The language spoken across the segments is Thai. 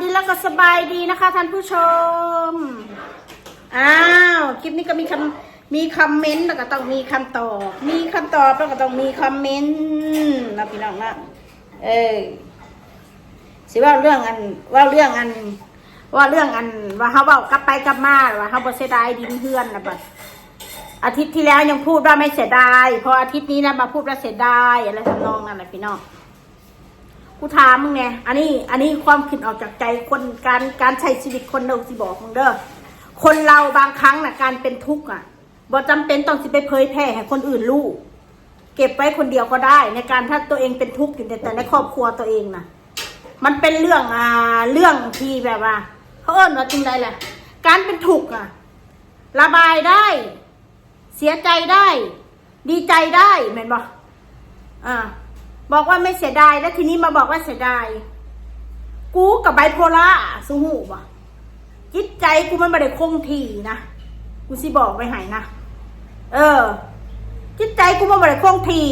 ดีแล้วก็สบายดีนะคะท่านผู้ชมอ้าวคลิปนี้ก็มีคอมเมนต์แล้วก็ต้องมีคำตอบแล้วก็ต้องมีคอมเมนต์นะพี่น้องนะสิว่าเรื่องอันว่าเขาเว้ากลับไปกลับมาว่าเขาบ่เสียดายดินเพื่อนนะบัดอาทิตย์ที่แล้วยังพูดว่าไม่เสียดายพออาทิตย์นี้นะมาพูดว่าเสียดายอะไรทำนองนั่นแหละพี่น้องกูถามมึงไงอันนี้ความคิดออกจากใจคนการใช้ชีวิตคนเราสิบอกมึงเด้อคนเราบางครั้งน่ะการเป็นทุกข์อ่ะบ่จำเป็นต้องสิไปเผยแพร่ให้คนอื่นรู้เก็บไว้คนเดียวก็ได้ในการถ้าตัวเองเป็นทุกข์อยู่แต่ในครอบครัวตัวเองน่ะมันเป็นเรื่องที่แบบว่าเขาเอิ้นว่าจริงใดแหละการเป็นทุกข์อ่ะระบายได้เสียใจได้ดีใจได้แม่นบ่บอกว่าไม่เสียดายแล้วทีนี้มาบอกว่าเสียดายกูกับไบโพล่าสู้หูบ่จิตใจกูมันไม่ได้คงที่นะกูสิบอกไว้ให้นะจิตใจกูมันไม่ได้คงที่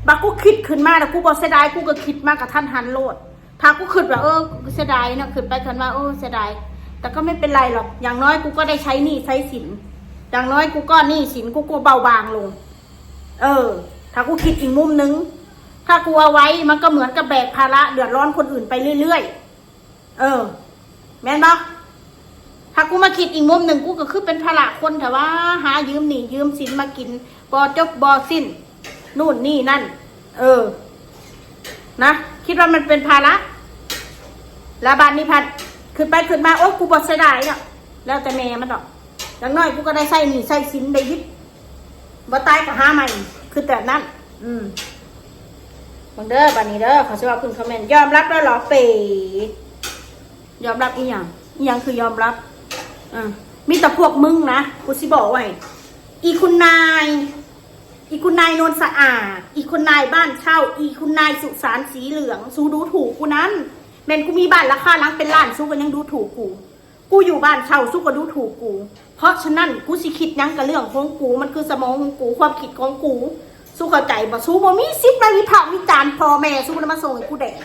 บักกูคิดขึ้นมาแต่กูบอกเสียดายกูก็คิดมากกับท่านหันโลดถ้ากูคิดว่ากูเสียดายนะคิดไปคิดมาเสียดายแต่ก็ไม่เป็นไรหรอกอย่างน้อยกูก็ได้ใช้หนี้ใช้สินอย่างน้อยกูก็หนี้สินกูเบาบางลงถ้ากูคิดอีกมุมนึงถ้ากูเอาไว้มันก็เหมือนกับแบกภาระเดือดร้อนคนอื่นไปเรื่อยๆแม่นปะถ้ากูมาคิดอีกมุมหนึ่งกูก็คือเป็นภาระคนแต่ว่าหายืมหนี้ยืมสินมากินบ่จบบ่สิ้นนู่นนี่นั่นนะคิดว่ามันเป็นภาระแล้วบานนี้พันขึ้นไปขึ้นมากูบ่เสียดายเนาะแล้วแต่แม่มันหรอกอย่างน้อยกูก็ได้ใส่หนี้ใส่สินได้ยึดบ่ตายก็หาใหม่คือแต่นั้นบังเด้อบันนี้เด้อขอสวัสดีคุณคอมเมนต์ยอมรับแล้วหรอเป๋ยอมรับอีหยังคือยอมรับมีแต่พวกมึงนะกูสิบอกไว้อีคุณนายนวลสะอาดอีคุณนายบ้านเช่าอีคุณนายสุสานสีเหลืองสู้ดูถูกกูนั้นแม่นกูมีบ้านราคาล้างเป็นล้านสู้กันยังดูถูกกูอยู่บ้านเช่าสู้ก็ดูถูกกูเพราะฉะนั้นกูสิคิดยังกับเรื่องของกูมันคือสมองของกูความคิดของกูสู้เข้าใจบ่สู้บ่มีสิทธิ์มาวิพากษ์วิจารณ์พ่อแม่สู้มาส่งให้กูแดก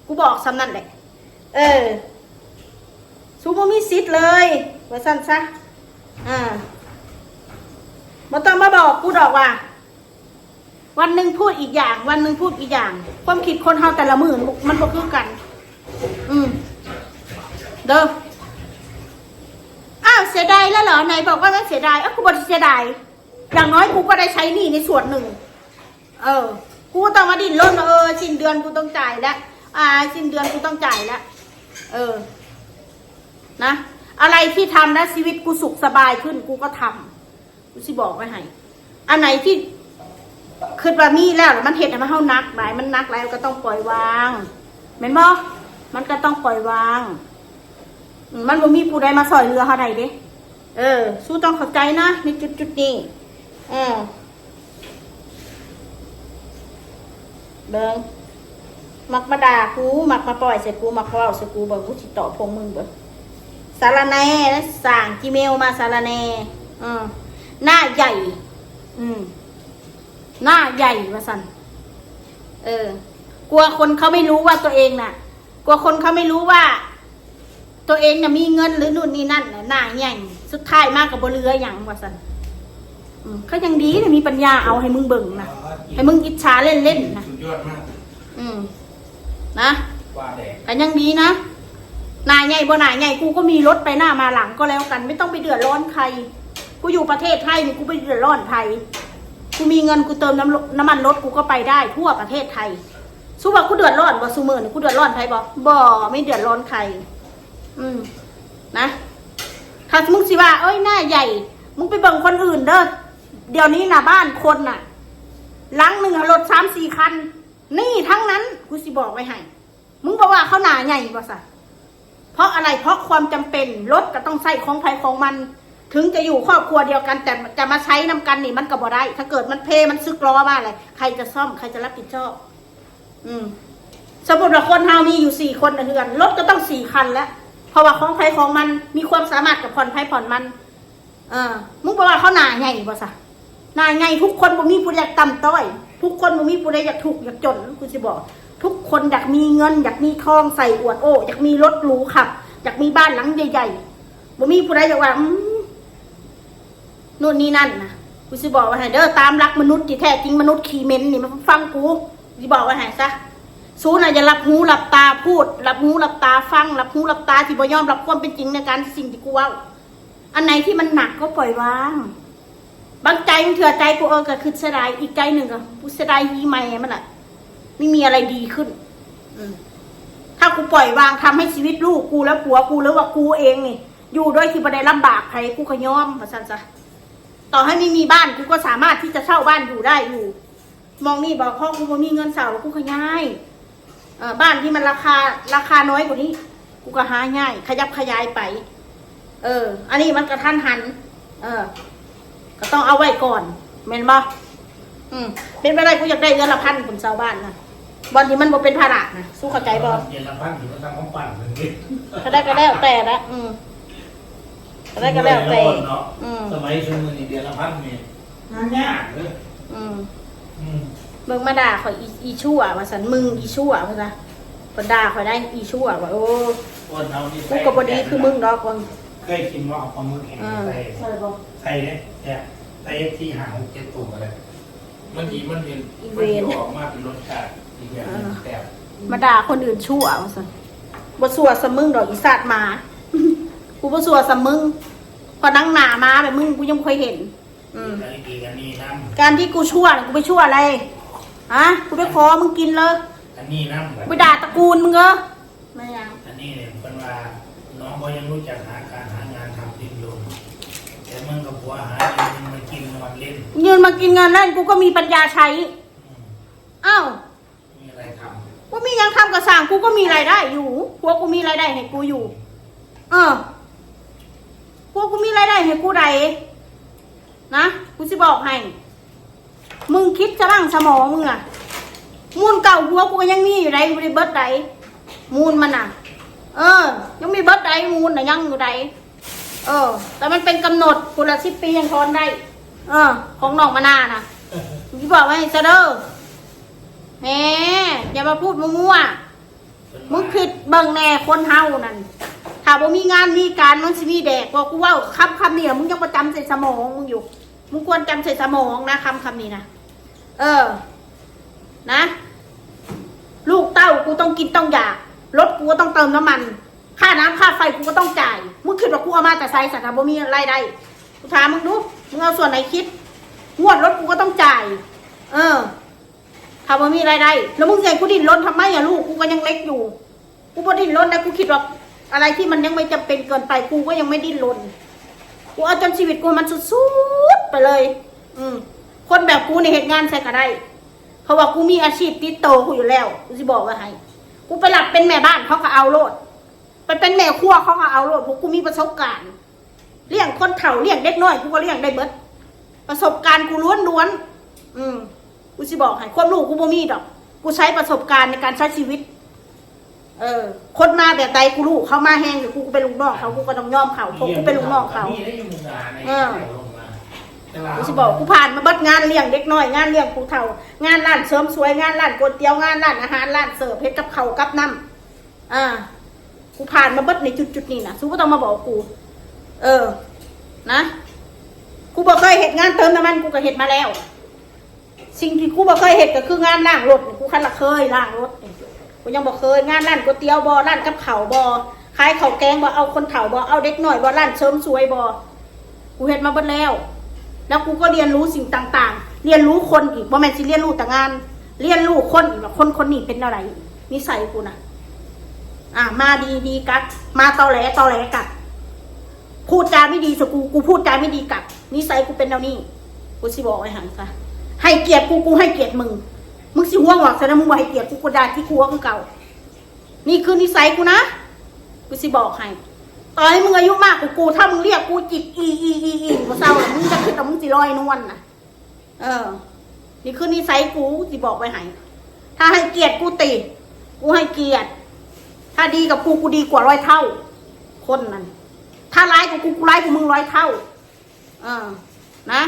กูบอกซ้ำนั่นแหละสู้บ่มีสิทธิ์เลยว่าสั้นซะบ่ต้องมาบอกกูดอกว่าวันหนึ่งพูดอีกอย่างวันหนึ่งพูดอีกอย่างความคิดคนเฮาแต่ละมื้อมันบ่คือกันเด้อเสียดายแล้วเหรอไหนบอกว่าไม่เสียดายกูบ่ได้เสียดายอย่างน้อยกูก็ได้ใช้หนี้ในส่วนหนึ่งกูต้องมาดิ้นรนสิ้นเดือนกูต้องจ่ายแล้วสิ้นเดือนกูต้องจ่ายแล้วนะอะไรที่ทำแล้วชีวิตกูสุขสบายขึ้นกูก็ทำกูสิบอกไว้ให้อันไหนที่คิดว่ามีแล้วมันเหตุให้มันเฮานักหลายมันนักแล้วก็ต้องปล่อยวางแม่นบ่มันก็ต้องปล่อยวางมันบ่มีผู้ใดมาสอยเรือเฮาได้เด้สู้ต้องเข้าใจนะในจุดนี้เบิ้งมักมาด่ากูมักมาปล่อยใส่กูมักเว้าใส่กูเบิ้งกูสิตอบพงมึงเบิ้งสารแหน่สั่งจีเมลมาสารแหน่หน้าใหญ่หน้าใหญ่ว่าสั่นกลัวคนเขาไม่รู้ว่าตัวเองน่ะกลัวคนเขาไม่รู้ว่าตัวเองน่ะมีเงินหรือนู่นนี่นั่นหน้าใหญ่สุดท้ายมากกับบเรืออย่างว่าสั่นก็ยังดีนะมีปัญญาเอาให้มึงเบิ่งนะให้มึงอิจฉาเล่นๆนะสุดยอดมากนะแต่ยังดีนะหน้าใหญ่บ่หน้าใหญ่กูก็มีรถไปหน้ามาหลังก็แล้วกันไม่ต้องไปเดือดร้อนใครกูอยู่ประเทศไทยนี่กูไปเดือดร้อนใครกูมีเงินกูเติมน้ำมันรถกูก็ไปได้ทั่วประเทศไทยสู้ว่ากูเดือดร้อนบ่สู้มือนี่กูเดือดร้อนใครบ่ไม่เดือดร้อนใครนะถ้ามึงสิว่าหน้าใหญ่มึงไปเบิ่งคนอื่นเด้อเดี๋ยวนี้นะบ้านคนน่ะหลังหนึ่งรถ3-4 คันนี่ทั้งนั้นกูสิบอกไว้ให้มึงบอกว่าเขาหนาใหญ่บ่ซะเพราะอะไรเพราะความจำเป็นรถก็ต้องใช้ของใครของมันถึงจะอยู่ครอบครัวเดียวกันแต่จะมาใช้นำกันนี่มันก็บ่ได้ถ้าเกิดมันมันซึกล้อมาอะไรใครจะซ่อมใครจะรับผิดชอบสมมติว่าคนเฮามีอยู่4 คนในเรือนรถก็ต้อง4 คันแล้วเพราะว่าของใครของมันมีความสามารถกับผ่อนไพ่ผ่อนมันมึงบอกว่าเขาหนาใหญ่บ่ซะหนาใหญ่ทุกคนบ่มีผู้ใดอยากต่ำต้อยทุกคนบ่มีผู้ใดอยากถูกอยากจนกูสิบอก ทุกคนอยากมีเงินอยากมีทองใส่อวดโอ้อยากมีรถหรูขับอยากมีบ้านหลังใหญ่ๆบ่มีผู้ใดอยากว่านู่นนี่นั่นนะกูสิบอกว่าให้เด้อตามรักมนุษย์ที่แท้จริงมนุษย์ขี้เหม็นนี่มันฟังกูสิบอกว่าให้ซะสู้น่ะอย่ารับหูรับตาพูดรับหูรับตาฟังรับหูรับตาที่บ่ยอมรับความเป็นจริงในการสิ่งที่กูเว้าอันไหนที่มันหนักก็ปล่อยวางบางใจมันเถื่อใจกูก็คือเสียดายอีกใจหนึ่งก็กูเสียดายยีใหม่มันอ่ะไม่มีอะไรดีขึ้นถ้ากูปล่อยวางทำให้ชีวิตลูกกูแล้วผัวกูหรือว่ากูเองนี่อยู่ด้วยที่บ่ได้ลำบากใครกูก็ยอมว่าซั่นซะต่อให้ไม่มีบ้านกูก็สามารถที่จะเช่าบ้านอยู่ได้อยู่มองนี่บอกพ่อกูบ่มีเงินเสากูก็ย้ายบ้านที่มันราคาน้อยกว่านี้กูก็หาง่ายขยับขยายไปอันนี้มันกระทันหันก็ต้องเอาไว้ก่อนแม่นบ่เป็นไปได้กูอยากได้เดือนละ1,000คนชาวบ้านนะบอลที่มันบ่เป็นภาระนะสู้เข้าใจบ่เดือนละ1,000อยู่ก็ทำของปั่นเลย ก็ได้ก็แล้วแต่ละก็ได้ก็แล้วแต่สมัยช่วงนี้เดือนละ1,000นี่งานยากเลยเบิ่งมาด่าข่อยอีชั่วว่าซั่นมึงอีชั่วว่าซั่นคนด่าข่อยได้อีชั่วว่าโอ้กูก็บ่ดีคือมึงดอกคนเคยกินว่าเอาปลาหมึกแห้งใส่ใส่เนี่ยใส่ที่หา6-7ตัวอะไรมันดีมันเป็นออกมาเป็นรสชาติอีกแบบนึงแต่มาด่าคนอื่นชั่วว่าซั่นบ่ชั่วซะมึงดอกอีสัตว์หมากูบ่ชั่วซะมึงพอนั่งหน้ามาแบบมึงกูยังเคยเห็นการที่กูชั่วกูไปชั่วอะไรกูไปขอมึงกินเลยอันนี้น้ำไปด่าตระกูลมึงเหรอไม่ยังอันนี้เนี่ยเป็นว่าน้องก็ยังรู้จักหางานทำดิ้นรนแต่มึงกับผัวหาเงินมากินมาเล่นเงินมากินงานเล่นกูก็มีปัญญาใช้มีอะไรทำกูมียังทำกระสางกูก็มีรายได้อยู่พวกกูมีรายได้ให้กูอยู่พวกกูมีรายได้ให้กูใดนะกูจะบอกให้มึงคิดจะบ้างสมองมึงอะมูลเก่าหัวกูก็ยังมีอยู่ใดกูได้เบิร์ดใดมูลมันยังมีเบิร์ดใดมูลน่ะยังอยู่ใดแต่มันเป็นกำหนดกูละ10 ปียังทอนได้ของน้องมะนาวนะกูจะบอกไว้เสด็จแหมอย่ามาพูดมั่วมึงคิดเบิ่งแน่คนเฮานั่นถ้าบ่มีงานมีการมันสิมีแดกบอกกูว่าคำนี้มึงยังประจำใส่สมองมึงอยู่มึงควรจำใส่สมองนะคำนี้นะนะลูกเต้ากูต้องกินต้องอยากรถกูก็ต้องเติมน้ำมันค่าน้ำค่าไฟกูก็ต้องจ่ายมึงคิดว่ากูเอามาแต่ใส่สัตว์บ่มีรายได้กูถามมึงดูมึงเอาส่วนไหนคิดงวดรถกูก็ต้องจ่ายถ้าบ่มีรายได้แล้วมึงใส่กูดิ้นรนทำไมลูกกูก็ยังเล็กอยู่กูบ่ดิ้นรนนะกูคิดว่าอะไรที่มันยังไม่จำเป็นเกินไปกูก็ยังไม่ดิ้นรนกูเอาจนชีวิตกูมันสุดๆไปเลยคนแบบกูในเหตุงานใส่ก็ได้เพราะว่ากูมีอาชีพติดโตกูอยู่แล้วกูจะบอกว่าให้กูไปหลับเป็นแม่บ้านเขาก็เอาโลดไปเป็นแม่ครัวเขาก็เอาโลดเพราะกูมีประสบการณ์เลี้ยงคนเฒ่าเลี้ยงเด็กน้อยกูก็เลี้ยงได้เบิดประสบการณ์กูล้วนกูจะบอกให้ความรู้กูบ่มีดอกกูใช้ประสบการณ์ในการใช้ชีวิตคนมาแบบใดกูรู้เขามาแห้งหรือกูเป็นลูกน้องเขากูก็ต้องยอมเขาเพราะกูเป็นลูกน้องเขากูจะบอกกูผ่านมาบัดงานเลี้ยงเด็กน้อยงานเลี้ยงผู้เฒ่างานร้านเสริมสวยงานร้านก๋วยเตี๋ยวงานร้านอาหารร้านเสิร์ฟเฮ็ดกับข้าวกับน้ำกูผ่านมาบัดในจุดนี้นะสู้ก็ต้องมาบอกกูนะกูบอกเคยเฮ็ดงานเติมน้ำมันกูก็เฮ็ดมาแล้วสิ่งที่กูบอกเคยเฮ็ดก็คืองานล้างรถกูคันละเคยล้างรถกูยังบอกเคยงานร้านก๋วยเตี๋ยวบ่ร้านกับข้าวบ่ขายข้าวแกงบ่เอาคนเฒ่าบ่เอาเด็กน้อยบ่ร้านเสริมสวยบ่กูเฮ็ดมาเบิดแล้วกูก็เรียนรู้สิ่งต่างๆเรียนรู้คนอีกบ่แม่นสิเรียนรู้แต่งานเรียนรู้คนอีกว่าคนนี้เป็นอะไรนิสัยกูนะมาดีกัดมาตอแหลกัดพูดจาไม่ดีสกูพูดจาไม่ดีกัดนิสัยกูเป็นแนวนี้กูสิบอกไว้หันซะให้เกียรติกูให้เกียรติมึงสิห่วงหรอกแสดงมึงบ่ให้เกียรติกูได้ที่กูว่ามึงเก่านี่คือนิสัยกูนะกูสิบอกให้ต่อให้มึงอายุมากกว่ากูถ้ามึงเรียกกูจิกอีกูเศร้ามึงจะคิดว่ามึงสิลอยนวลนะนี่คือนิสัยกูสิบอกไว้ให้ถ้าให้เกียรติกูตีกูให้เกียรติถ้าดีกับกูดีกว่า100 เท่าคนนั้นถ้าร้ายกับกูร้ายกว่ามึง100 เท่านะ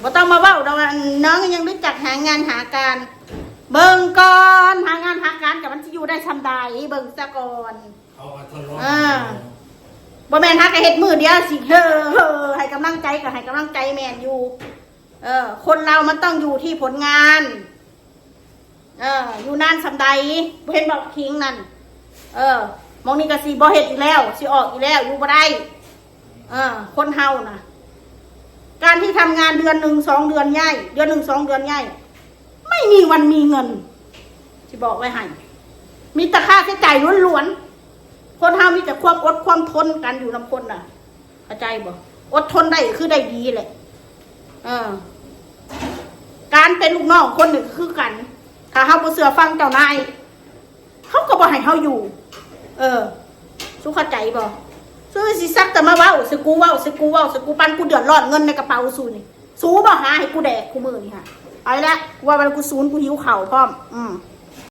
บ่ต้องมาเว้าดอกน้องยังรู้จักหางานหาการ เบิ่งก่อนหางานหาการกับมันจะอยู่ได้ชำใดเบิ่งซะก่อน เขาก็ทดลอง บ่แม่นหากะเฮ็ดมือเดียวสิเฮ้อให้กำลังใจก็ให้กำลังใจแม่นอยู่คนเรามันต้องอยู่ที่ผลงานอยู่นานสำใดบ่เห็นบอกคิงนั่นมองนี่ก็สิบ่เฮ็ดอีกแล้วสิออกอีกแล้วอยู่บ่ได้คนเฮาน่ะการที่ทำงานเดือน1 2 เดือนย่ายเดือน1 2 เดือนย่ายไม่มีวันมีเงินสิบอกไว้ให้มีแต่ค่าใช้จ่ายล้วนๆคนเฮามีแต่ความอดความทนกันอยู่นำคนน่ะเข้าใจบ่อดทนได้คือได้ดีแหละการเป็นลูกน้องคนหนึ่งคือกันถ้าเฮาบ่เชื่อฟังเจ้านายเขาก็บ่ให้เฮาอยู่สู้เข้าใจบ่สู้สิซักแต่มาเว้าสิกูเว้าสิกูเว้าสิกูปันกูเดือดร้อนเงินในกระเป๋าสู้นี่สู้บ่หาให้กูแดกกูมื้อนี่ค่ะเอาละกูว่าวันกูศูนย์กูหิวข้าวพร้อม